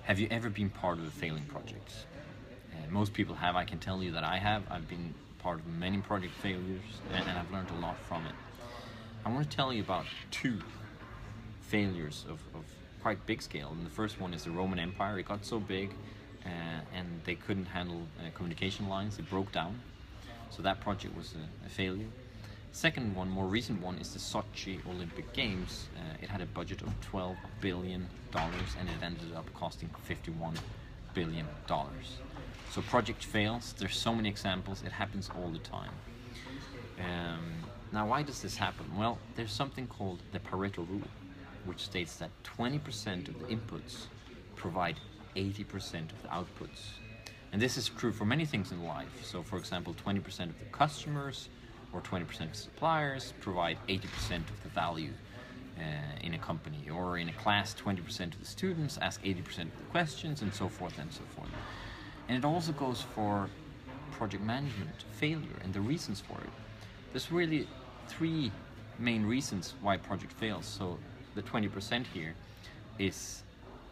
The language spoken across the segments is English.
Have you ever been part of a failing project? Most people have. I can tell you that I have. I've been part of many project failures, and I've learned a lot from it. I want to tell you about two failures of quite big scale. And the first one is the Roman Empire. It got so big and they couldn't handle communication lines. It broke down. So that project was a failure. Second one, more recent one, is the Sochi Olympic Games. It had a budget of $12 billion and it ended up costing $51 billion. So project fails. There's so many examples. It happens all the time. Now, why does this happen? Well, there's something called the Pareto rule, which states that 20% of the inputs provide 80% of the outputs. And this is true for many things in life. So, for example, 20% of the customers or 20% of suppliers provide 80% of the value in a company, or in a class 20% of the students ask 80% of the questions, and so forth and so forth. And it also goes for project management failure and the reasons for it. There's really three main reasons why a project fails. So the 20% here is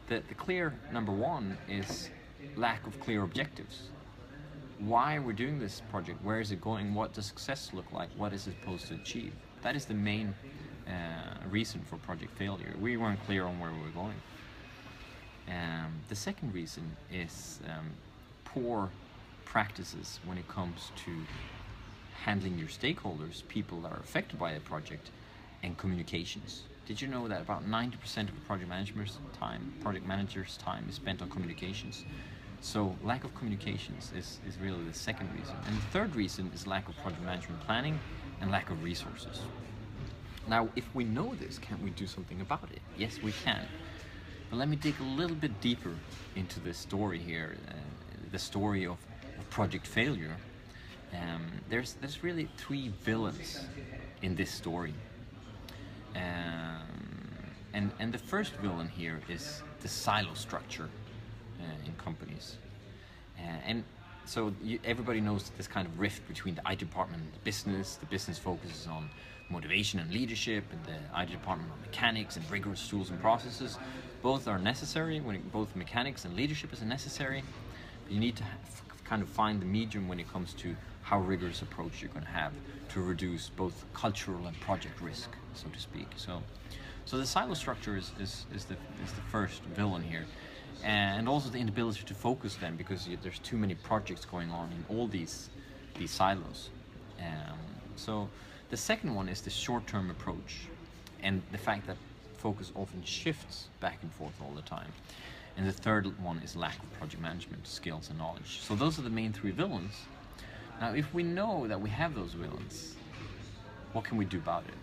that the clear number one is lack of clear objectives. Why we're doing this project, where is it going, what does success look like, what is it supposed to achieve? That is the main reason for project failure. We weren't clear on where we were going. The second reason is poor practices when it comes to handling your stakeholders, people that are affected by the project, and communications. Did you know that about 90% of a project manager's time is spent on communications? So lack of communications is really the second reason. And the third reason is lack of project management planning and lack of resources. Now, if we know this, can we do something about it? Yes, we can. But let me dig a little bit deeper into this story here, the story of project failure. There's really three villains in this story. And the first villain here is the silo structure in companies. And so everybody knows this kind of rift between the IT department and the business. The business focuses on motivation and leadership, and the IT department on mechanics and rigorous tools and processes. Both are necessary. Both mechanics and leadership is necessary. But you need to kind of find the medium when it comes to how rigorous approach you're going to have to reduce both cultural and project risk, so to speak. So the silo structure is the first villain here, and also the inability to focus them, because there's too many projects going on in all these silos. So the second one is the short-term approach, and the fact that focus often shifts back and forth all the time. And the third one is lack of project management skills and knowledge. So those are the main three villains. Now, if we know that we have those villains, what can we do about it?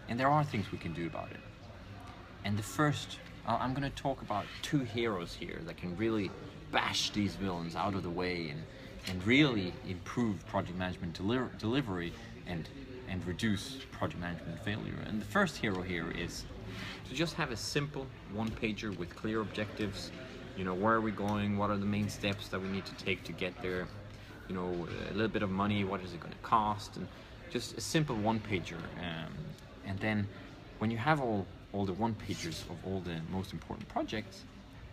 And there are things we can do about it. And the first, I'm going to talk about two heroes here that can really bash these villains out of the way and really improve project management delivery and reduce project management failure. And the first hero here is to just have a simple one-pager with clear objectives. You know, where are we going? What are the main steps that we need to take to get there? You know, a little bit of money, what is it going to cost? And just a simple one-pager. And then when you have all the one-pagers of all the most important projects,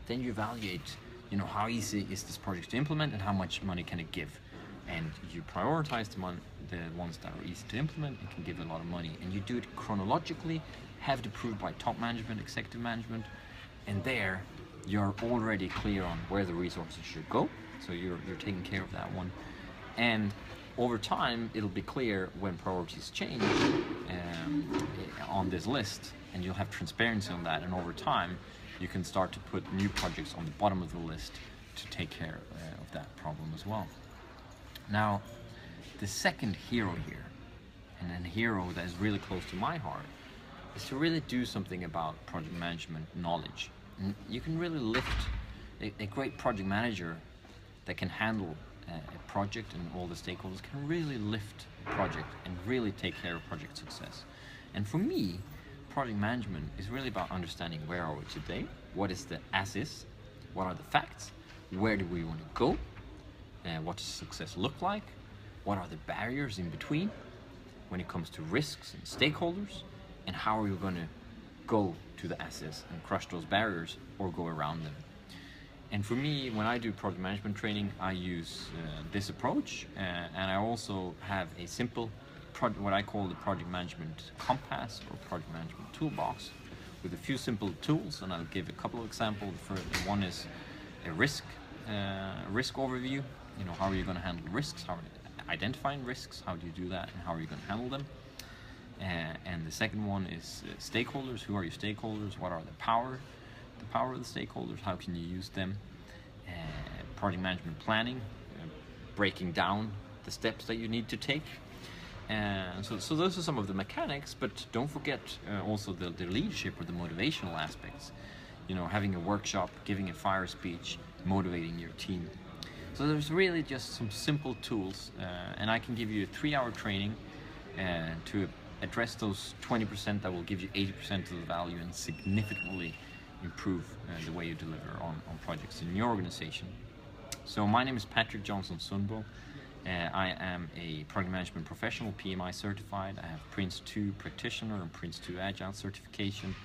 then you evaluate, you know, how easy is this project to implement and how much money can it give? And you prioritize the ones that are easy to implement and can give a lot of money. And you do it chronologically, have it approved by top management, executive management, and there you're already clear on where the resources should go. So you're taking care of that one. And over time, it'll be clear when priorities change on this list, and you'll have transparency on that. And over time, you can start to put new projects on the bottom of the list to take care of that problem as well. Now, the second hero here, and a hero that is really close to my heart, is to really do something about project management knowledge. And you can really lift a great project manager that can handle a project and all the stakeholders can really lift a project and really take care of project success. And for me, project management is really about understanding where are we today, what is the as is, what are the facts, where do we want to go, what does success look like, what are the barriers in between when it comes to risks and stakeholders, and how are we going to go to the as is and crush those barriers or go around them. And for me, when I do project management training, I use this approach, and I also have a simple, what I call the project management compass or project management toolbox, with a few simple tools, and I'll give a couple of examples. The first one is a risk overview. You know, how are you going to handle risks? How are you identifying risks? How do you do that, and how are you going to handle them? And the second one is stakeholders. Who are your stakeholders? What are the power of the stakeholders? How can you use them? Project management planning, breaking down the steps that you need to take. So those are some of the mechanics, but don't forget also the leadership or the motivational aspects. You know, having a workshop, giving a fire speech, motivating your team. So there's really just some simple tools, and I can give you a 3-hour training to address those 20% that will give you 80% of the value and significantly improve the way you deliver on projects in your organization. So my name is Patrick Jonssons. I am a project management professional, PMI certified. I have Prince 2 practitioner and Prince 2 agile certification,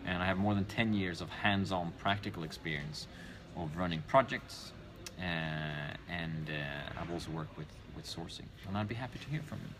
and I have more than 10 years of hands-on practical experience of running projects, and I've also worked with sourcing, and I'd be happy to hear from you.